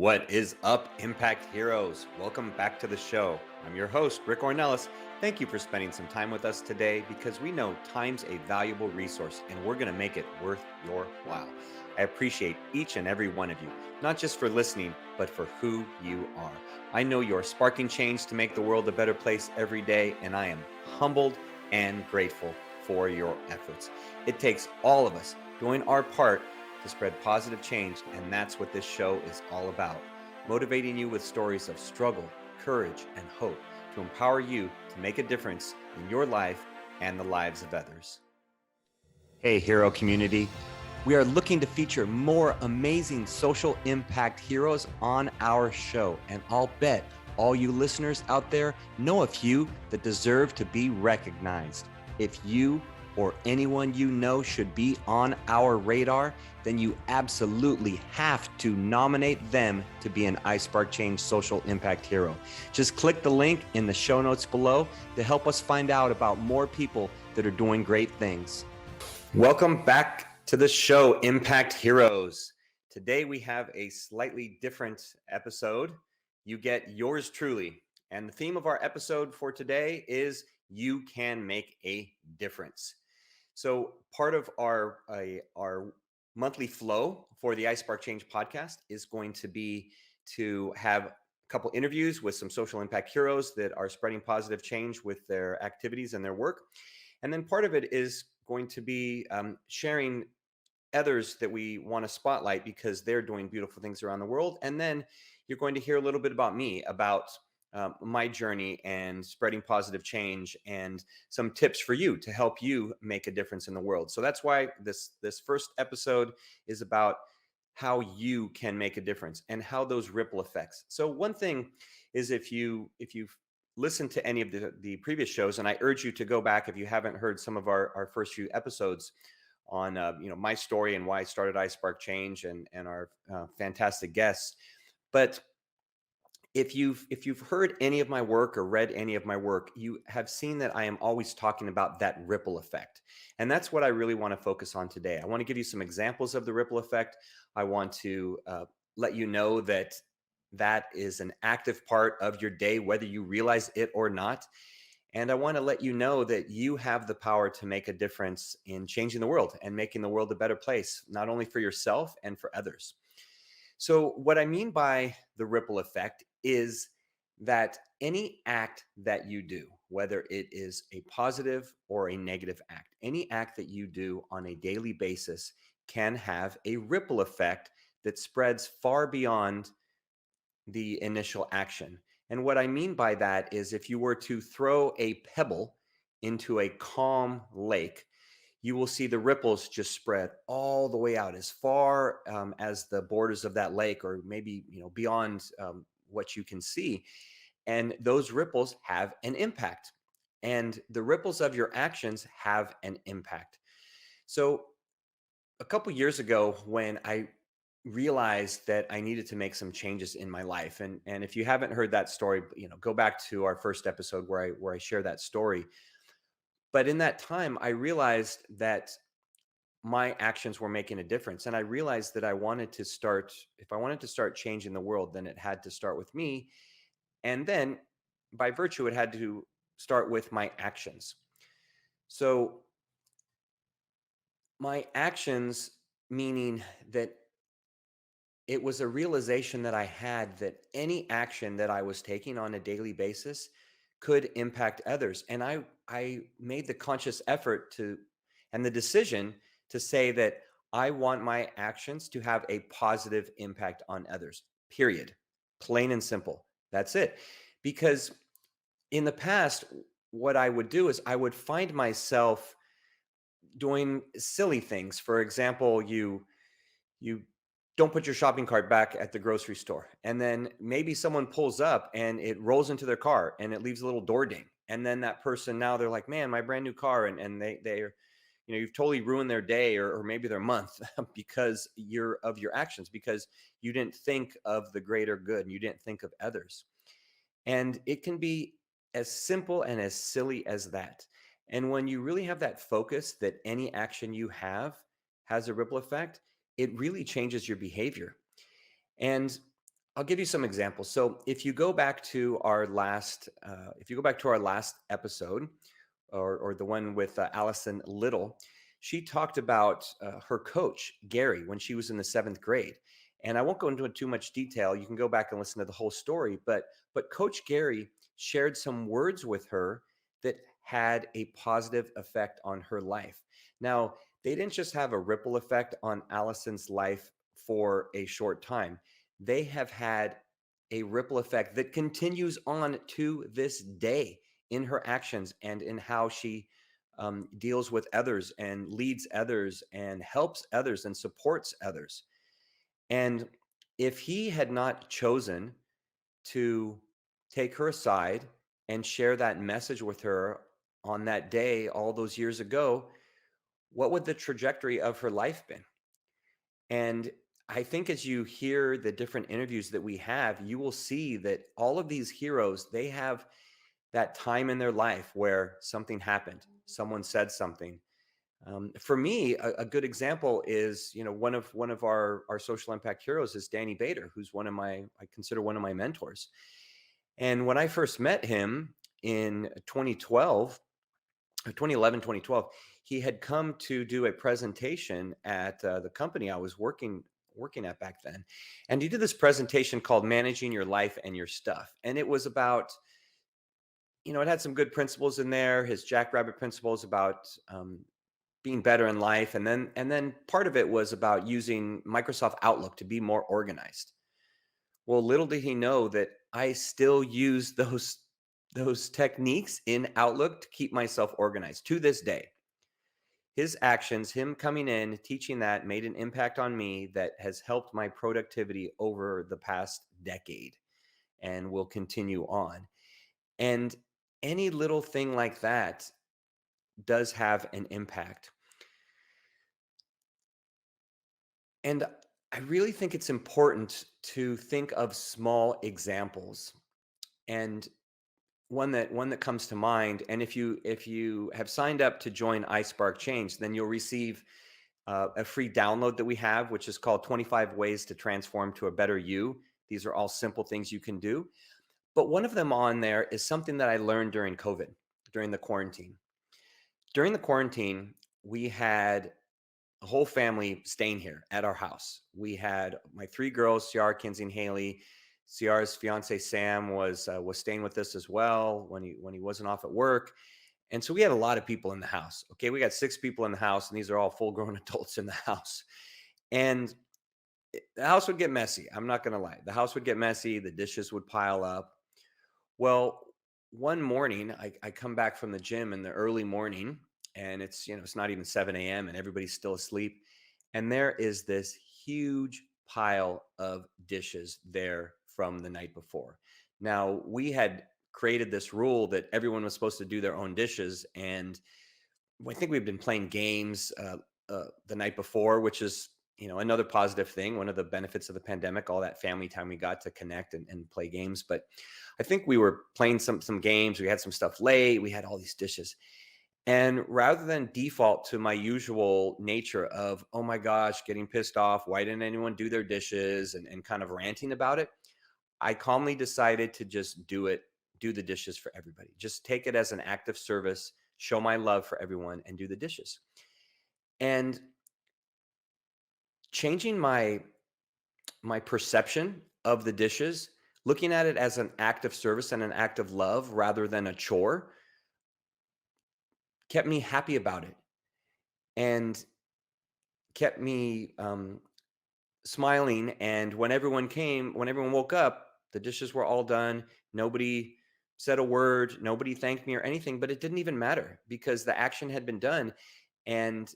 What is up, Impact Heroes? Welcome back to the show. I'm your host, Rick Ornelas. Thank you for spending some time with us today because we know time's a valuable resource and we're going to make it worth your while. I appreciate each and every one of you, not just for listening, but for who you are. I know you're sparking change to make the world a better place every day, and I am humbled and grateful for your efforts. It takes all of us doing our part to spread positive change, and that's what this show is all about. Motivating you with stories of struggle, courage, and hope to empower you to make a difference in your life and the lives of others. Hey, hero community. We are looking to feature more amazing social impact heroes on our show, and I'll bet all you listeners out there know a few that deserve to be recognized. If you or anyone you know should be on our radar, then you absolutely have to nominate them to be an iSpark Change social impact hero. Just click the link in the show notes below to help us find out about more people that are doing great things. Welcome back to the show, Impact Heroes. Today we have a slightly different episode. You get yours truly. And the theme of our episode for today is you can make a difference. So part of our monthly flow for the iSpark Change podcast is going to be to have a couple interviews with some social impact heroes that are spreading positive change with their activities and their work. And then part of it is going to be sharing others that we want to spotlight because they're doing beautiful things around the world. And then you're going to hear a little bit about me, about my journey and spreading positive change and some tips for you to help you make a difference in the world. So that's why this first episode is about how you can make a difference and how those ripple effects. So one thing is if you've listened to any of the previous shows, and I urge you to go back if you haven't heard some of our first few episodes on my story and why I started iSpark Change and our fantastic guests. But if you've heard any of my work or read any of my work, you have seen that I am always talking about that ripple effect. And that's what I really want to focus on today. I want to give you some examples of the ripple effect. I want to let you know that that is an active part of your day, whether you realize it or not. And I want to let you know that you have the power to make a difference in changing the world and making the world a better place, not only for yourself and for others. So what I mean by the ripple effect is that any act that you do, whether it is a positive or a negative act, any act that you do on a daily basis can have a ripple effect that spreads far beyond the initial action. And what I mean by that is if you were to throw a pebble into a calm lake, you will see the ripples just spread all the way out as far as the borders of that lake, or maybe beyond what you can see. And those ripples have an impact, and the ripples of your actions have an impact. So a couple years ago, when I realized that I needed to make some changes in my life, and if you haven't heard that story, go back to our first episode where I share that story. But in that time, I realized that my actions were making a difference. And I realized that if I wanted to start changing the world, then it had to start with me. And then by virtue, it had to start with my actions. So my actions, meaning that it was a realization that I had that any action that I was taking on a daily basis could impact others. And I made the conscious effort and the decision to say that I want my actions to have a positive impact on others, period. Plain and simple. That's it. Because in the past, what I would do is I would find myself doing silly things. For example, you don't put your shopping cart back at the grocery store, and then maybe someone pulls up and it rolls into their car and it leaves a little door ding, and then that person, now they're like, man, my brand new car, and they're you've totally ruined their day, or maybe their month because of your actions, because you didn't think of the greater good and you didn't think of others. And it can be as simple and as silly as that. And when you really have that focus that any action you have has a ripple effect, it really changes your behavior. And I'll give you some examples. So if you go back to our last episode, or the one with Allison Little, she talked about her coach Gary when she was in the seventh grade. And I won't go into too much detail. You can go back and listen to the whole story. But Coach Gary shared some words with her that had a positive effect on her life. Now, they didn't just have a ripple effect on Allison's life for a short time. They have had a ripple effect that continues on to this day in her actions and in how she deals with others and leads others and helps others and supports others. And if he had not chosen to take her aside and share that message with her on that day all those years ago, what would the trajectory of her life been? And I think as you hear the different interviews that we have, you will see that all of these heroes, they have that time in their life where something happened, someone said something. For me, a good example is, one of our social impact heroes is Danny Bader, who's I consider one of my mentors. And when I first met him in 2011, 2012, he had come to do a presentation at the company I was working at back then. And he did this presentation called Managing Your Life and Your Stuff. And it was about, it had some good principles in there, his Jackrabbit principles about being better in life. And then part of it was about using Microsoft Outlook to be more organized. Well, little did he know that I still use those techniques in Outlook to keep myself organized to this day. His actions, him coming in, teaching that, made an impact on me that has helped my productivity over the past decade and will continue on. And any little thing like that does have an impact. And I really think it's important to think of small examples. And one that comes to mind, and if you have signed up to join iSpark Change, then you'll receive a free download that we have, which is called 25 Ways to Transform to a Better You. These are all simple things you can do. But one of them on there is something that I learned during COVID, during the quarantine. During the quarantine, we had a whole family staying here at our house. We had my three girls, Ciara, Kinsey, and Haley. Ciara's fiance Sam was staying with us as well when he wasn't off at work. And so we had a lot of people in the house. Okay, we got 6 people in the house, and these are all full-grown adults in the house. And the house would get messy. I'm not going to lie. The house would get messy. The dishes would pile up. Well, one morning, I come back from the gym in the early morning, and it's not even 7 a.m. and everybody's still asleep. And there is this huge pile of dishes there from the night before. Now, we had created this rule that everyone was supposed to do their own dishes. And I think we've been playing games the night before, which is, another positive thing. One of the benefits of the pandemic, all that family time we got to connect and play games. But I think we were playing some games. We had some stuff late. We had all these dishes. And rather than default to my usual nature of, oh my gosh, getting pissed off, why didn't anyone do their dishes, and kind of ranting about it, I calmly decided to just do the dishes for everybody. Just take it as an act of service, show my love for everyone, and do the dishes. And changing my perception of the dishes, looking at it as an act of service and an act of love rather than a chore, kept me happy about it and kept me smiling. And when everyone woke up, the dishes were all done. Nobody said a word, nobody thanked me or anything, but it didn't even matter because the action had been done. And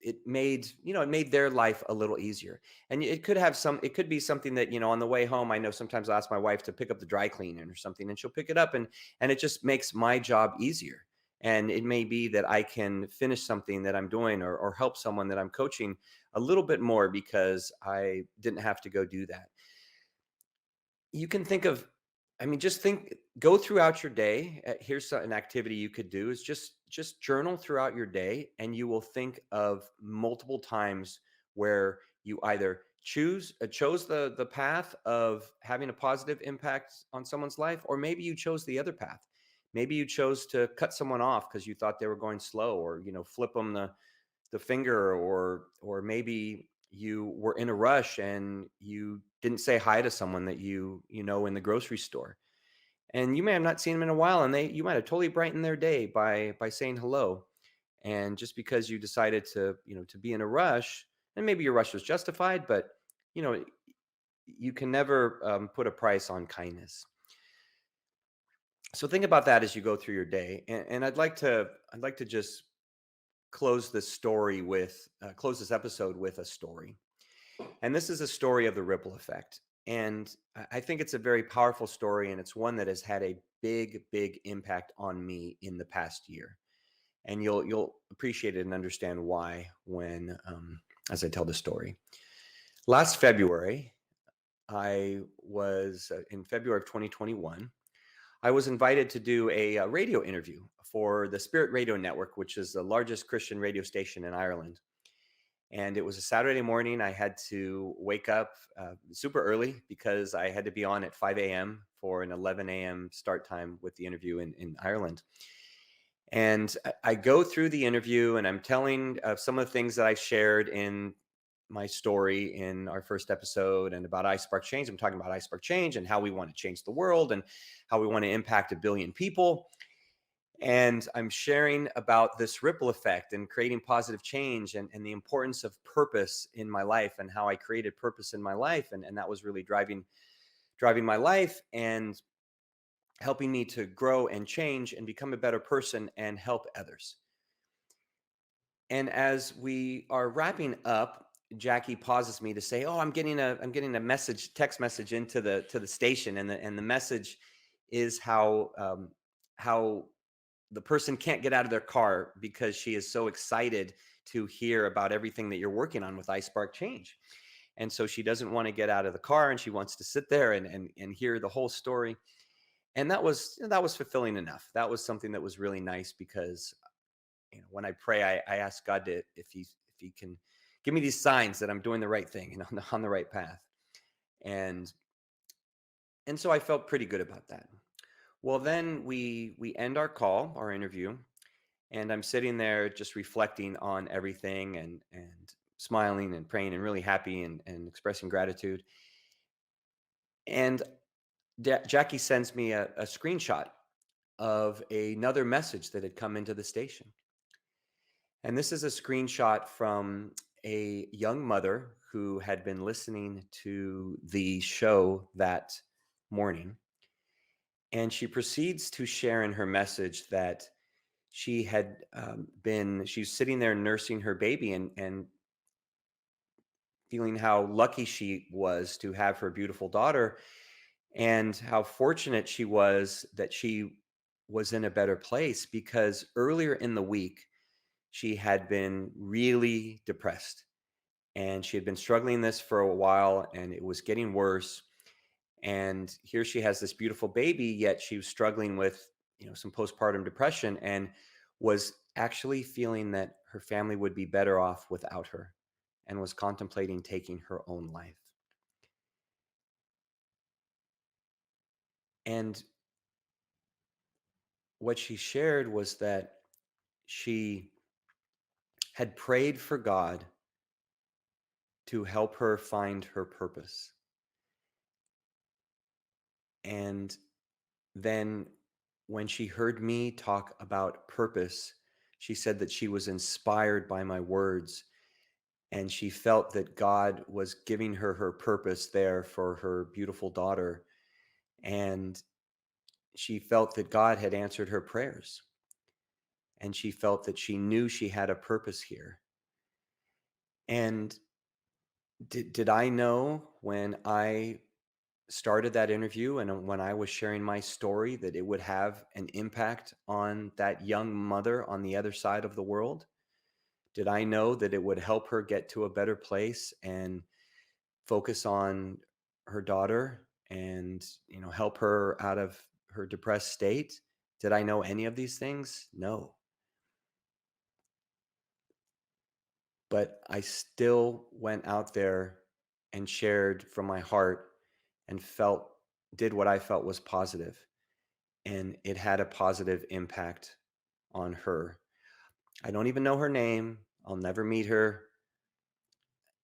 it made their life a little easier. And it could be something that, on the way home, I know sometimes I ask my wife to pick up the dry cleaning or something, and she'll pick it up, and it just makes my job easier. And it may be that I can finish something that I'm doing, or help someone that I'm coaching a little bit more because I didn't have to go do that. You can think of, go throughout your day. Here's an activity you could do is just journal throughout your day, and you will think of multiple times where you either chose the path of having a positive impact on someone's life, or maybe you chose the other path. Maybe you chose to cut someone off because you thought they were going slow, or flip them the finger, or maybe you were in a rush and you didn't say hi to someone that in the grocery store, and you may have not seen them in a while, and you might have totally brightened their day by saying hello. And just because you decided to be in a rush, and maybe your rush was justified, but you know you can never put a price on kindness. So think about that as you go through your day, and I'd like to just close this episode with a story. And this is a story of the ripple effect. And I think it's a very powerful story, and it's one that has had a big impact on me in the past year. And you'll appreciate it and understand why when as I tell the story. Last February, I was in February of 2021. I was invited to do a radio interview for the Spirit Radio Network, which is the largest Christian radio station in Ireland. And it was a Saturday morning. I had to wake up super early because I had to be on at 5 a.m. for an 11 a.m. start time with the interview in Ireland. And I go through the interview, and I'm telling some of the things that I shared in my story in our first episode and about iSpark Change. I'm talking about iSpark Change and how we want to change the world and how we want to impact 1 billion people. And I'm sharing about this ripple effect and creating positive change, and the importance of purpose in my life, and how I created purpose in my life. And that was really driving my life and helping me to grow and change and become a better person and help others. And as we are wrapping up, Jackie pauses me to say, "Oh, I'm getting a text message into the station, and the message is how the person can't get out of their car because she is so excited to hear about everything that you're working on with iSpark Change. And so she doesn't want to get out of the car, and she wants to sit there and hear the whole story." And that was fulfilling enough. That was something that was really nice, because when I pray, I ask God to if he can give me these signs that I'm doing the right thing and on the right path. And so I felt pretty good about that. Well, then we end our interview, and I'm sitting there just reflecting on everything, and smiling and praying and really happy, and expressing gratitude. And Jackie sends me a screenshot of another message that had come into the station. And this is a screenshot from a young mother who had been listening to the show that morning. And she proceeds to share in her message that she's sitting there nursing her baby, and feeling how lucky she was to have her beautiful daughter, and how fortunate she was that she was in a better place, because earlier in the week she had been really depressed, and she had been struggling this for a while, and it was getting worse. And here she has this beautiful baby, yet she was struggling with some postpartum depression, and was actually feeling that her family would be better off without her, and was contemplating taking her own life. And what she shared was that she had prayed for God to help her find her purpose. And then when she heard me talk about purpose, she said that she was inspired by my words, and she felt that God was giving her her purpose there for her beautiful daughter. And she felt that God had answered her prayers, and she felt that she knew she had a purpose here. And did I know when I started that interview, and when I was sharing my story, that it would have an impact on that young mother on the other side of the world? Did I know that it would help her get to a better place and focus on her daughter, and help her out of her depressed state? Did I know any of these things? No. But I still went out there and shared from my heart and did what I felt was positive, and it had a positive impact on her. I don't even know her name. I'll never meet her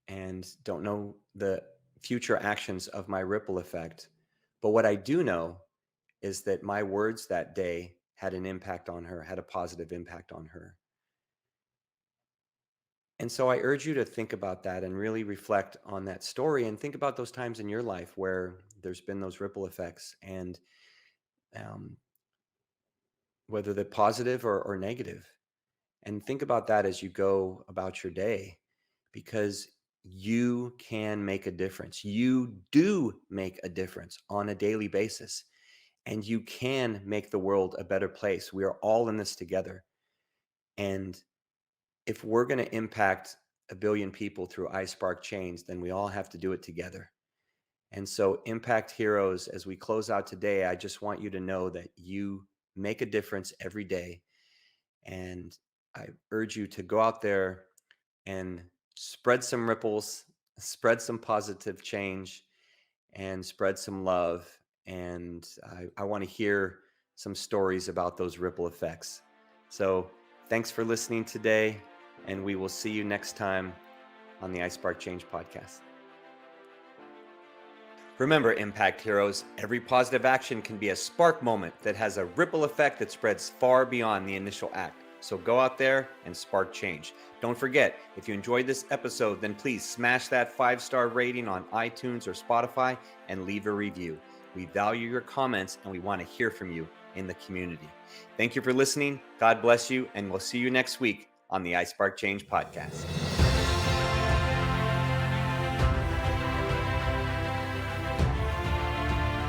and don't know the future actions of my ripple effect. But what I do know is that my words that day had an impact on her, had a positive impact on her. And so I urge you to think about that and really reflect on that story and think about those times in your life where there's been those ripple effects, and um, whether they're positive or negative. And think about that as you go about your day, because you can make a difference. You do make a difference on a daily basis, and you can make the world a better place. We are all in this together. And if we're going to impact a billion people through iSpark Change, then we all have to do it together. And so, Impact Heroes, as we close out today, I just want you to know that you make a difference every day. And I urge you to go out there and spread some ripples, spread some positive change, and spread some love. And I want to hear some stories about those ripple effects. So thanks for listening today, and we will see you next time on the iSpark Change podcast. Remember, Impact Heroes, every positive action can be a spark moment that has a ripple effect that spreads far beyond the initial act. So go out there and spark change. Don't forget, if you enjoyed this episode, then please smash that 5-star rating on iTunes or Spotify and leave a review. We value your comments and we want to hear from you in the community. Thank you for listening. God bless you, and we'll see you next week on the iSpark Change podcast.